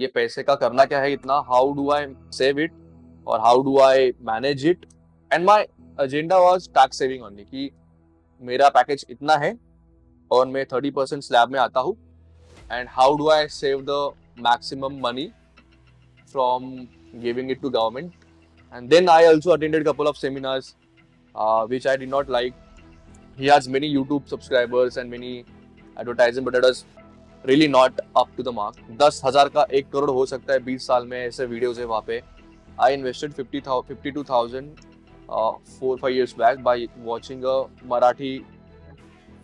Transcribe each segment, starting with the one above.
ये पैसे का करना क्या है इतना, how do I save it और how do I manage it, and my agenda was tax saving only, कि मेरा पैकेज इतना है और मैं 30% स्लैब में आता हूँ, and how do I save the maximum money from giving it to government. And then I also attended a couple of seminars which I did not like. He has many YouTube subscribers and many advertising, but it was really not up to the mark. 10,000 का 1 करोड़ हो सकता है 20 साल में, ऐसे videos है वहाँ पे. I invested 52,000 4-5 years back by watching a Marathi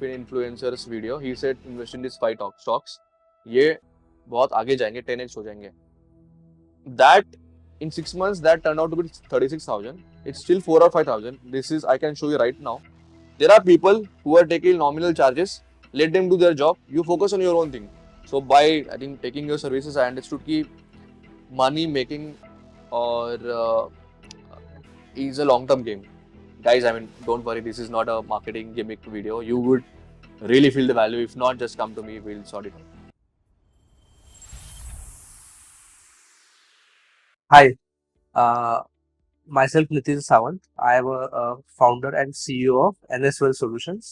influencer's video. He said invest in these 5 stocks. ये बहुत आगे जाएंगे, 10x हो जाएंगे. That in 6 months that turned out to be 36,000. It's still 4 or 5,000. This is, I can show you right now. There are people who are taking nominal charges. Let them do their job. You focus on your own thing. So by, I think, taking your services, I understood कि money making or is a long-term game. Guys, I mean, don't worry. This is not a marketing gimmick video. You would really feel the value. If not, just come to me. We'll sort it out. Hi, myself Nitin Sawant. I am a founder and CEO of NSL Solutions.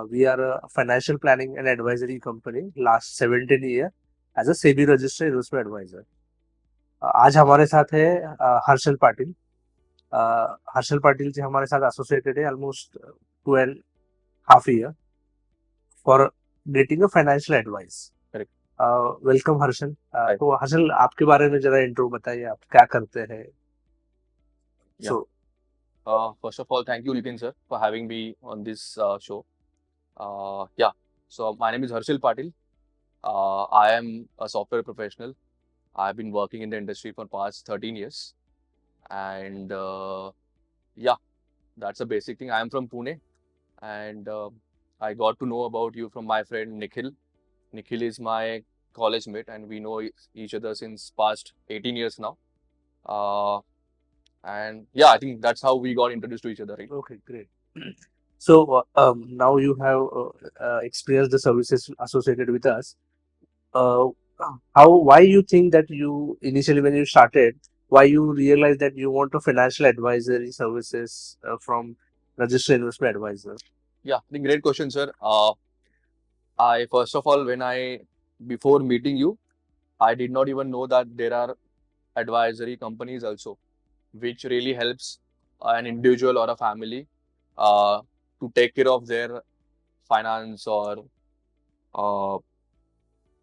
We are a financial planning and advisory company last 17 years as a SEBI registered investment advisor. आज हमारे साथ है हर्षल पाटिल. हर्षल पाटिल जी हमारे साथ associated है almost 2.5 years for getting a financial advice. Welcome Harshal. तो हर्षल, आपके बारे में जरा इंट्रो बताइए, आप क्या करते हैं? Yeah. First of all, thank you, Nitin sir, for having me on this show. Yeah, so my name is Harshal Patil. I am a software professional. I've been working in the industry for past 13 years. And yeah, that's a basic thing. I am from Pune, and I got to know about you from my friend Nikhil. Nikhil is my college mate, and we know each other since past 18 years now. And yeah, I think that's how we got introduced to each other, right? Okay, great. So now you have experienced the services associated with us. Why you think that you initially when you started, why you realized that you want a financial advisory services from registered investment advisor? Yeah, I think great question, sir. I first of all, before meeting you, I did not even know that there are advisory companies also, which really helps an individual or a family to take care of their finance or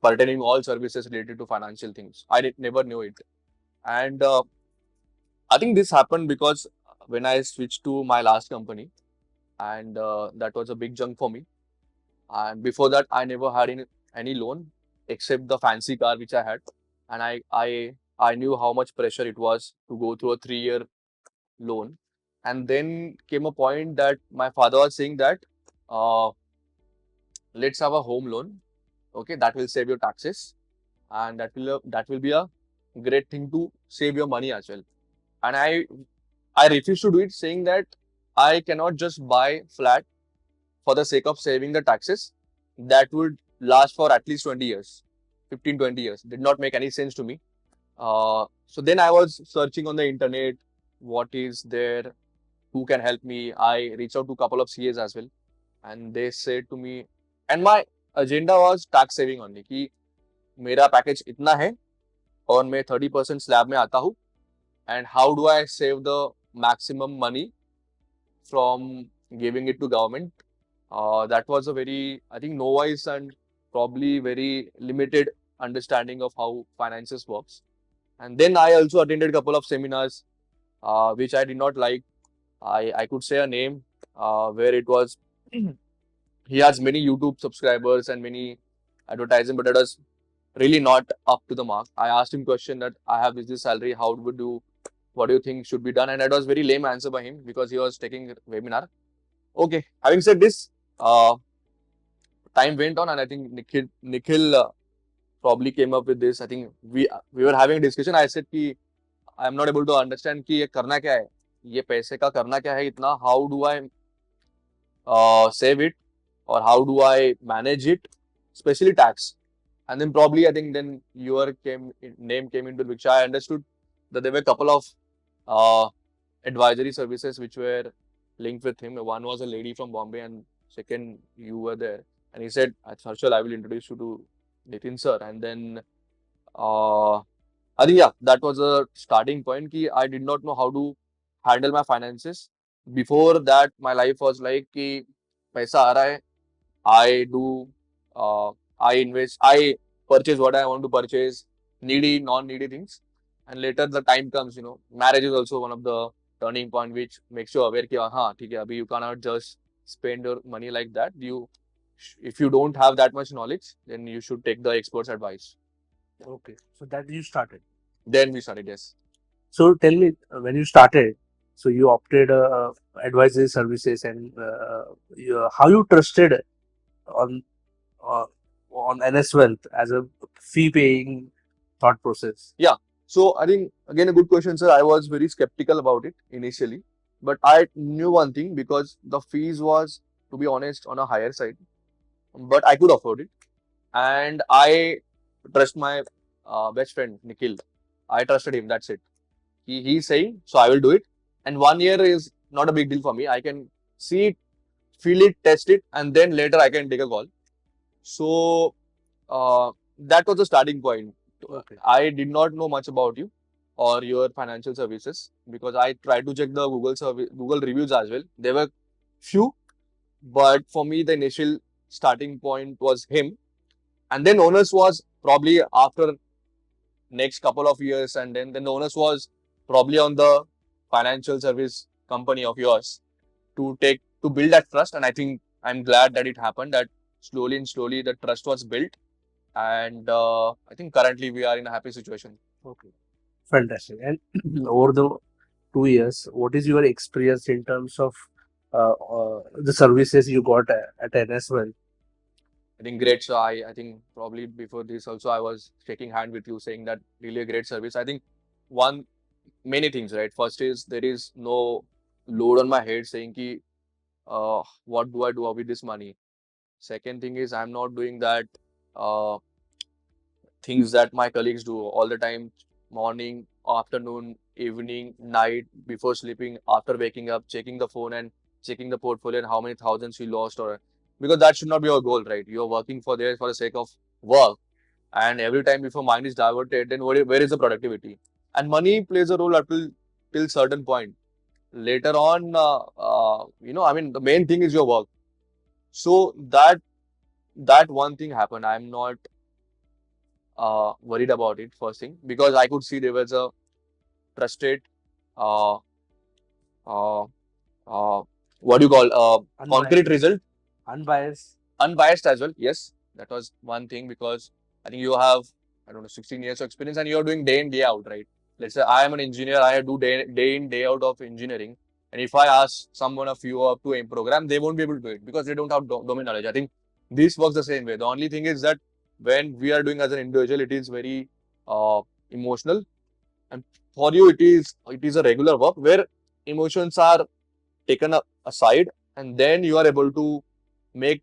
pertaining all services related to financial things. Never knew it. And I think this happened because when I switched to my last company, and that was a big jump for me. And before that, I never had any loan except the fancy car which I had. And I knew how much pressure it was to go through a 3-year loan. And then came a point that my father was saying that let's have a home loan. Okay, that will save your taxes, and that will be a great thing to save your money as well. And I refused to do it, saying that I cannot just buy flat for the sake of saving the taxes. That would last for at least 20 years, 15, 20 years. Did not make any sense to me. So then I was searching on the internet, what is there, who can help me. I reached out to a couple of CAs as well, and they said to me, and my agenda was tax saving only, कि मेरा package इतना है और मैं 30% slab में आता हूँ, and how do I save the maximum money from giving it to government. That was a very, I think, novice and probably very limited understanding of how finances works. And then I also attended a couple of seminars which I did not like. I could say a name where it was he has many YouTube subscribers and many advertising, but it was really not up to the mark. I asked him question that I have this salary, what do you think should be done? And that was very lame answer by him because he was taking webinar. Okay, having said this, time went on, and I think Nikhil probably came up with this. I think we were having a discussion. I said कि I am not able to understand कि ये करना क्या है, ये पैसे का करना क्या है इतना, how do I save it or how do I manage it, especially tax. And then probably I think then your name came into the picture. I understood that there were a couple of advisory services which were linked with him. One was a lady from Bombay, and second you were there. And he said, Harshal, I will introduce you to Nitin sir. And then I think yeah, that was a starting point. Ki I did not know how to handle my finances. Before that, my life was like कि पैसा आ रहा है, I do, I invest, I purchase what I want to purchase, needy, non-needy things. And later the time comes, marriage is also one of the turning point which makes you aware कि हाँ ठीक है अभी you cannot just spend your money like that. If you don't have that much knowledge, then you should take the expert's advice. Okay, so that you started. Then we started, yes. So tell me, when you started, so you opted advisory services, and how you trusted on uh, on NS Wealth as a fee-paying thought process? Yeah. So I think again a good question, sir. I was very skeptical about it initially, but I knew one thing because the fees was, to be honest, on a higher side, but I could afford it, and I trust my best friend Nikhil. I trusted him. That's it. He's saying so. I will do it, and 1 year is not a big deal for me. I can see it, feel it, test it, and then later I can take a call. So that was the starting point. Okay. I did not know much about you or your financial services because I tried to check the Google reviews as well. There were few, but for me the initial starting point was him, and then onus was probably after next couple of years, and then the onus was probably on the financial service company of yours to build that trust. And I think I'm glad that it happened. That slowly and slowly the trust was built, and I think currently we are in a happy situation. Okay. Fantastic. And over the 2 years, what is your experience in terms of the services you got at NS Wealth? I think great. So I think probably before this also I was shaking hand with you saying that really a great service. I think one many things, right? First is there is no load on my head saying ki what do I do with this money? Second thing is I'm not doing that uh, things that my colleagues do all the time, morning, afternoon, evening, night, before sleeping, after waking up, checking the phone and checking the portfolio and how many thousands you lost, or because that should not be your goal, right? You're working for there for the sake of work, and every time if your mind is diverted, then where is the productivity? And money plays a role until till certain point. Later on, I mean, the main thing is your work. So that one thing happened. I'm not worried about it first thing because I could see there was a trusted, uh, uh, what do you call, concrete Unbiased. result, Unbiased. unbiased as well. Yes, that was one thing because I think you have, I don't know, 16 years of experience and you're doing day in, day out, right? Let's say I am an engineer, I do day in, day out of engineering. And if I ask someone of you up to a program, they won't be able to do it because they don't have domain knowledge. I think this works the same way. The only thing is that when we are doing as an individual, it is very emotional. And for you, it is a regular work where emotions are taken aside, and then you are able to make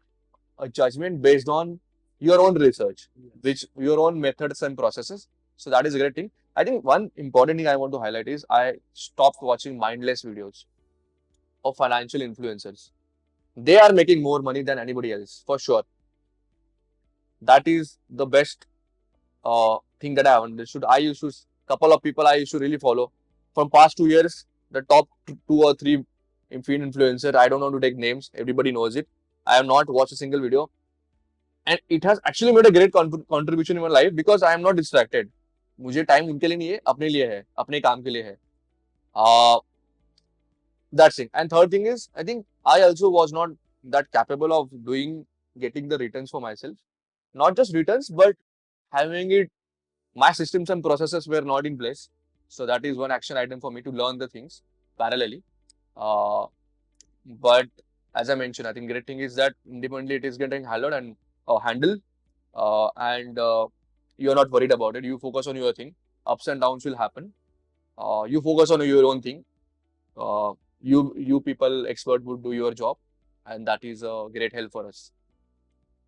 a judgment based on your own research, which your own methods and processes. So that is a great thing. I think one important thing I want to highlight is I stopped watching mindless videos of financial influencers. They are making more money than anybody else, for sure. That is the best thing that I have understood. I used to, couple of people I used to really follow from past 2 years, the top two or three influencer. I don't want to take names. Everybody knows it. I have not watched a single video, and it has actually made a great contribution in my life because I am not distracted. मुझे time उनके लिए नहीं है, अपने लिए है, अपने काम के लिए है. Uh, that's it. And third thing is, I think I also was not that capable of getting the returns for myself. Not just returns, but having it, my systems and processes were not in place. So that is one action item for me to learn the things parallelly. Uh, but as I mentioned, I think great thing is that independently it is getting handled, and you're not worried about it. You focus on your thing. Ups and downs will happen. You focus on your own thing. Uh, you people expert would do your job, and that is a great help for us.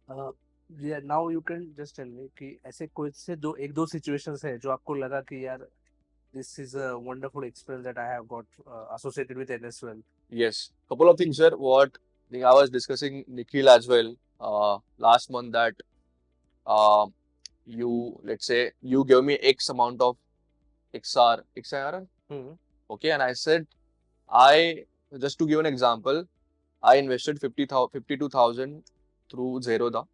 Uh, Yeah, now you can just tell me कि ऐसे कोई से दो एक दो situations है जो आपको लगा कि यार this is a wonderful experience that I have got associated with NSL. Yes, couple of things, sir. What I think I was discussing Nikhil as well last month that uh, you, let's say you gave me X amount of XR, Hmm. okay, and I said I, just to give an example, I invested 52,000 through Zerodha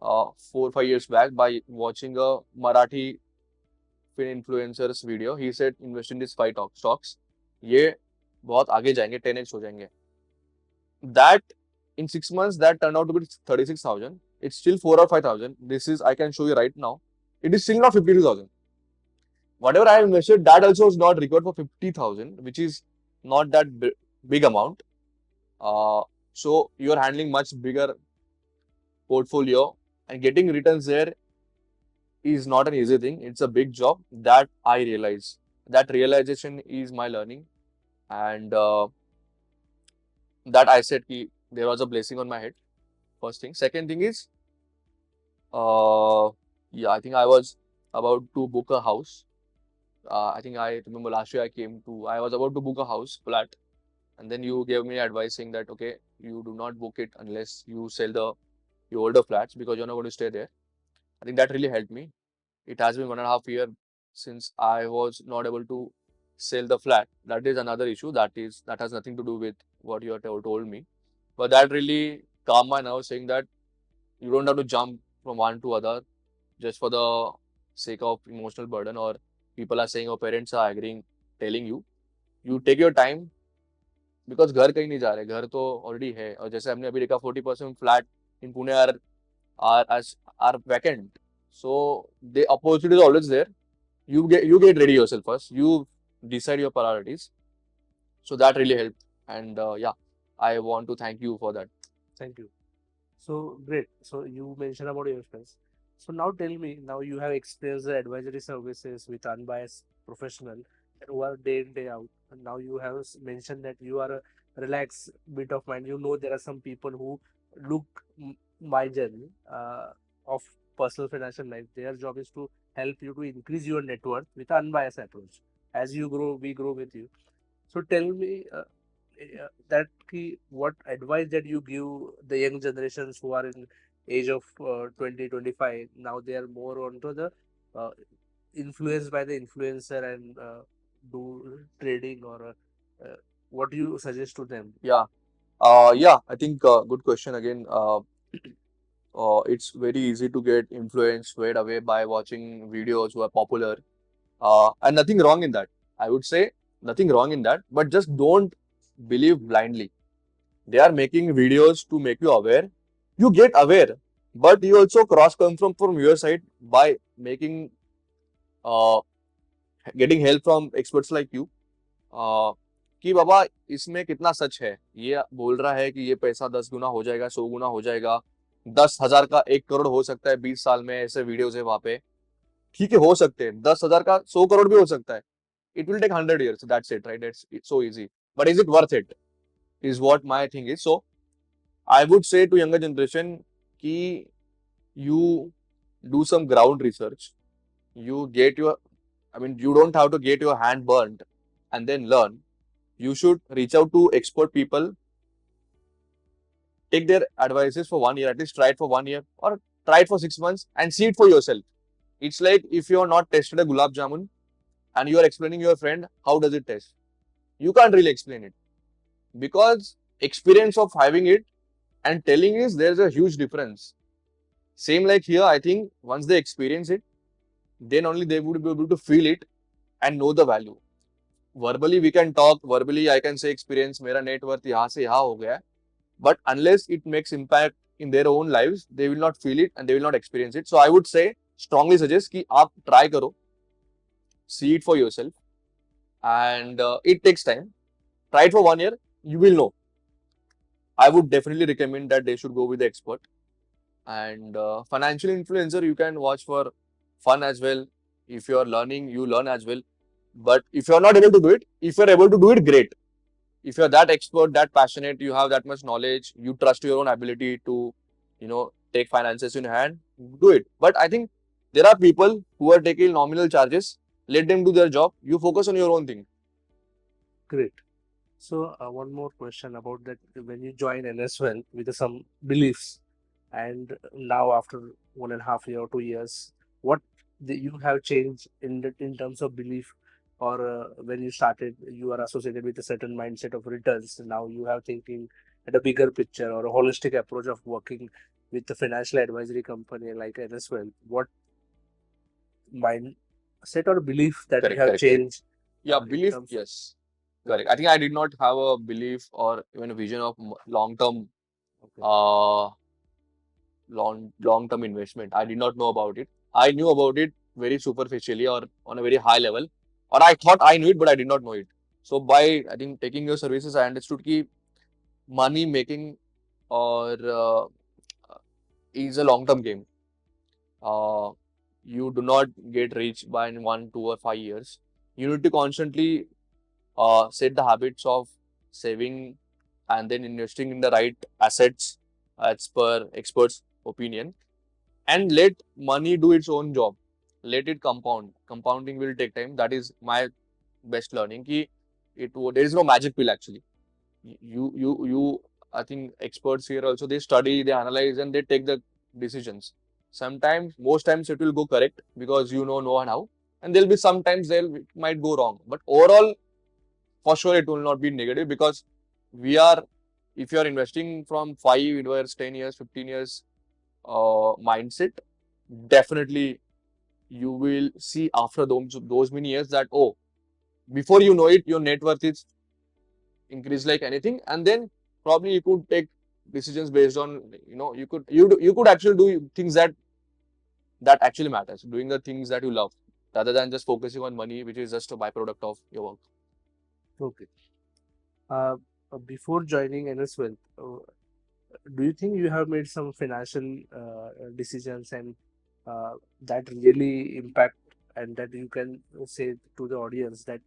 4 5 years back by watching a Marathi fin influencers video. He said invest in these five stocks. ये बहुत आगे जाएंगे, 10x हो जाएंगे. That in 6 months that turned out to be 36,000. It's still 4 or 5,000. This is, I can show you right now. It is still not 52,000. Whatever I have invested, that also is not required for 50,000, which is not that big amount. So you are handling much bigger portfolio and getting returns there is not an easy thing. It's a big job that I realize. That realization is my learning, and that I said ki there was a blessing on my head. First thing. Second thing is, yeah, I think I was about to book a house. I think I remember last year I was about to book a house flat, and then you gave me advice saying that okay, you do not book it unless you sell your older flats because you're not going to stay there. I think that really helped me. It has been 1.5 years since I was not able to sell the flat. That is another issue. That has nothing to do with what you have told me. But that really calmed my nerves, saying that you don't have to jump from one to other just for the sake of emotional burden, or people are saying or parents are agreeing, telling you. You take your time because घर कहीं नहीं जा रहे, घर तो already है. और जैसे हमने अभी देखा 40% flat in Pune are vacant. So the opportunity is always there. You get ready yourself first. You decide your priorities. So that really helped. And yeah, I want to thank you for that. Thank you. So great. So you mentioned about your experience. So now tell me, now you have experienced the advisory services with unbiased professional who are day in day out. And now you have mentioned that you are a relaxed bit of mind. You know there are some people who look my journey of personal financial life. Their job is to help you to increase your net worth with unbiased approach. As you grow, we grow with you. So tell me that what advice that you give the young generations who are in age of 20 25. Now they are more onto the uh, influenced by the influencer and do trading or what do you suggest to them? Yeah. Yeah, I think good question again. It's very easy to get influenced right away by watching videos who are popular. And nothing wrong in that. I would say nothing wrong in that, but just don't believe blindly. They are making videos to make you aware. You get aware, but you also cross confirm from your side by making uh, getting help from experts like you. कि बाबा इसमें कितना सच है, ये बोल रहा है कि ये पैसा 10 गुना हो जाएगा, 100 गुना हो जाएगा, 10,000 का 1 करोड़ हो सकता है 20 साल में. ऐसे वीडियोस है वहां पे. ठीक है, हो सकते हैं 10,000 का 100 करोड़ भी हो सकता है. It will take 100 years. That's it, right? It's so easy. But is it worth it? Is what my thing is. So I would say to younger generation कि you do some ground research. You get your, I mean, you don't have to get your hand burnt and then learn. You should reach out to expert people, take their advices for 1 year, at least try it for 1 year or try it for 6 months and see it for yourself. It's like if you're not tested a gulab jamun and you are explaining your friend how does it taste. You can't really explain it because experience of having it and telling is there's a huge difference. Same like here, I think once they experience it, then only they would be able to feel it and know the value. Verbally we can talk, verbally I can say experience, मेरा net worth यहाँ से यहाँ हो गया है. But unless it makes impact in their own lives, they will not feel it and they will not experience it. So I would say, strongly suggest कि आप try करो, see it for yourself, and it takes time. Try it for 1 year, you will know. I would definitely recommend that they should go with the expert. And financial influencer, you can watch for fun as well. If you are learning, you learn as well. But if you are not able to do it, if you are able to do it, great. If you're that expert, that passionate, you have that much knowledge, you trust your own ability to, you know, take finances in hand, do it. But I think there are people who are taking nominal charges. Let them do their job. You focus on your own thing. Great. So one more question about that. When you join NSL with some beliefs, and now after 1.5 year or 2 years, what you have changed in terms of belief, or when you started, you are associated with a certain mindset of returns. Now you have thinking at a bigger picture or a holistic approach of working with the financial advisory company like NSL. What mindset or belief that you Correct, have correct. changed Yeah, in belief, terms of yes. Correct. I think I did not have a belief or even a vision of long-term okay. uh long-term investment. I did not know about it. I knew about it very superficially or on a very high level. Or I thought I knew it, but I did not know it. So by I think taking your services, I understood that money making or is a long-term game. Uh, you do not get rich by in 1, 2, or 5 years. You need to constantly set the habits of saving and then investing in the right assets as per experts' opinion, and let money do its own job. Let it compound. Compounding will take time. That is my best learning. There is no magic pill actually. You I think experts here also, they study, they analyze, and they take the decisions. Sometimes, most times it will go correct because you know and how, and there'll be sometimes it might go wrong. But overall, for sure it will not be negative because we are if you are investing from 5 years, 10 years, 15 years mindset, definitely you will see after those many years that, oh, before you know it, your net worth is increased like anything, and then probably you could take decisions based on, you could actually do things that actually matters, doing the things that you love rather than just focusing on money, which is just a byproduct of your work. Okay. Uh, Before joining NSL, do you think you have made some financial decisions and that really impact, and that you can say to the audience that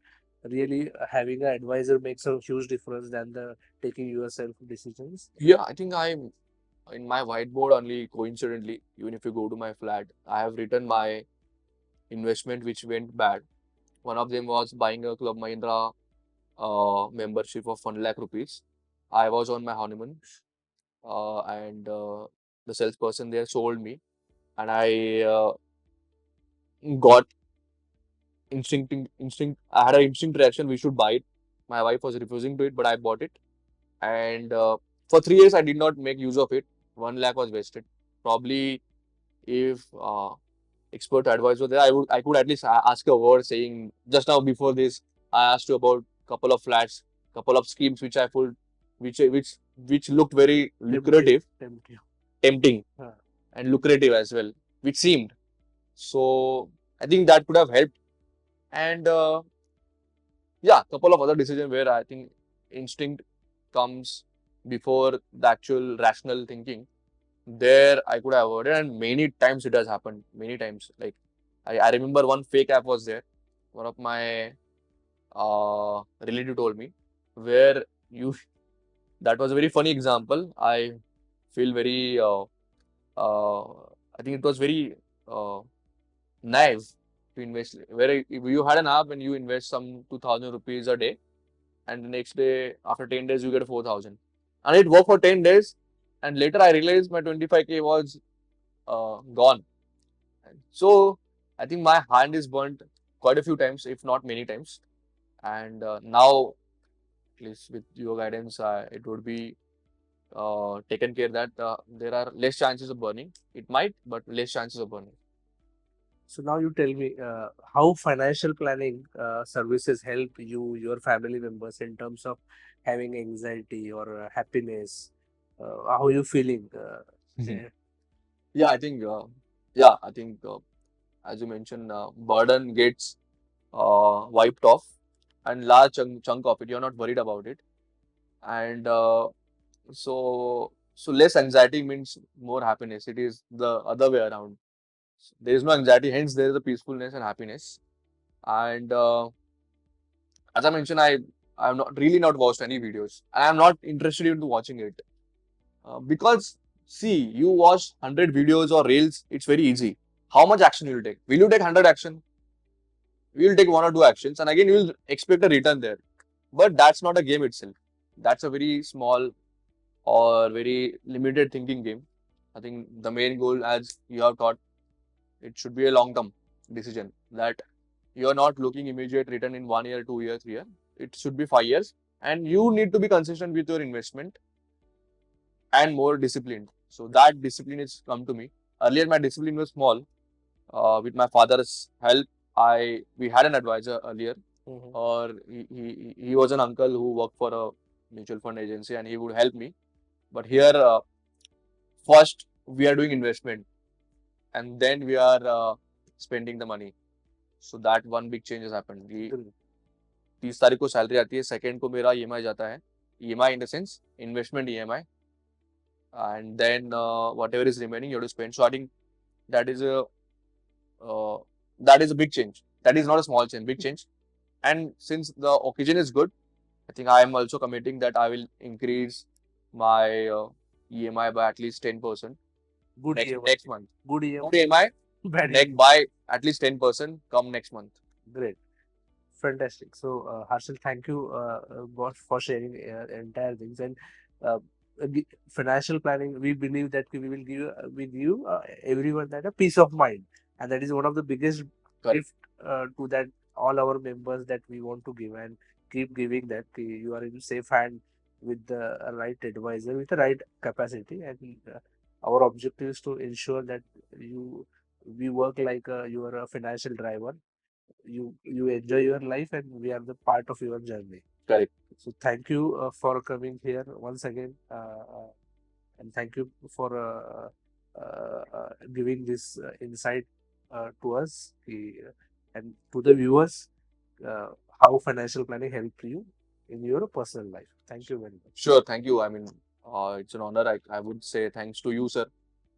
really having an advisor makes a huge difference than the taking yourself decisions? Yeah, I think I'm in my whiteboard only coincidentally, even if you go to my flat, I have written my investment which went bad. One of them was buying a Club Mahindra membership of 1 lakh rupees. I was on my honeymoon, and the salesperson there sold me, and I got instinct. I had an instinct reaction. We should buy it. My wife was refusing to it, but I bought it, and for 3 years I did not make use of it. 1 lakh was wasted. Probably if expert advice were there, I could at least ask a word saying just now before this I asked you about couple of flats, couple of schemes which I pulled, which looked very Tempting, lucrative, tempting. tempting, Uh, and lucrative as well, which seemed. So I think that could have helped. And yeah, couple of other decisions where I think instinct comes before the actual rational thinking. There I could have avoided, and many times it has happened. Many times, like I remember one fake app was there. One of my relative told me where you. That was a very funny example. I feel very. Uh, I think it was very naive to invest. Where if you had an app and you invest some 2,000 rupees a day, and the next day after 10 days you get 4,000, and it worked for 10 days, and later I realized my 25K was gone. So I think my hand is burnt quite a few times, if not many times. And now, at least with your guidance, it would be taken care that there are less chances of burning. It might, but less chances of burning. so now you tell me how financial planning services help you, your family members, in terms of having anxiety or happiness. How you feeling? Yeah, I think as you mentioned, burden gets wiped off, and large chunk of it, you're not worried about it, and so less anxiety means more happiness. It is the other way around. There is no anxiety, hence there is a peacefulness and happiness. And as I mentioned, I have not watched any videos. I am not interested into watching it because See, you watch 100 videos or reels, it's very easy. How much action will you take? Will you take 100 action? You will take one or two actions, and again you will expect a return there. But that's not a game itself. That's a very small or very limited thinking game. I think the main goal, as you have taught, it should be a long-term decision that you are not looking immediate return in 1 year, 2 years, 3 years. It should be 5 years, and you need to be consistent with your investment and more disciplined. So that discipline has come to me. Earlier, my discipline was small. With my father's help, we had an advisor earlier, or he was an uncle who worked for a mutual fund agency, and he would help me. But here, first we are doing investment, and then we are spending the money. So that one big change has happened. 30 तारीख को salary आती है, second को मेरा EMI जाता है, EMI in the sense investment EMI, and then whatever is remaining you have to spend. So I think that is a uh, that is a big change. That is not a small change, big change. And since the occasion is good, I think I am also committing that I will increase my EMI by at least 10% Good next, EMI. next month. Good EMI. Good EMI Bad next EMI. by at least 10% come next month. Great. Fantastic. So, Harshal, thank you both for sharing entire things. And uh, financial planning, we believe that we will give everyone that a peace of mind, and that is one of the biggest Correct. gift to that all our members that we want to give, and keep giving that you are in safe hand with the right advisor with the right capacity, and our objective is to ensure that you we work like you are a financial driver. You enjoy your life, and we are the part of your journey. Correct. So thank you for coming here once again, and thank you for giving this insight to us, and to the viewers, uh, how financial planning helped you in your personal life. Thank you very much. Sure. Thank you. I mean, it's an honor. I would say thanks to you, sir.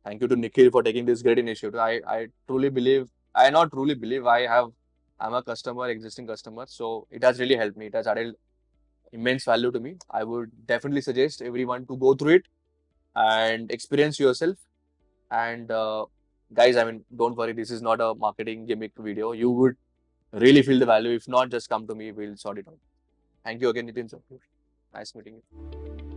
Thank you to Nikhil for taking this great initiative. I truly believe, I not truly believe, I'm a customer, existing customer. So it has really helped me. It has added immense value to me. I would definitely suggest everyone to go through it and experience yourself. And guys, I mean, don't worry, this is not a marketing gimmick video. You would really feel the value. If not, just come to me. We'll sort it out. Thank you again, Nitin, sir. Nice meeting you.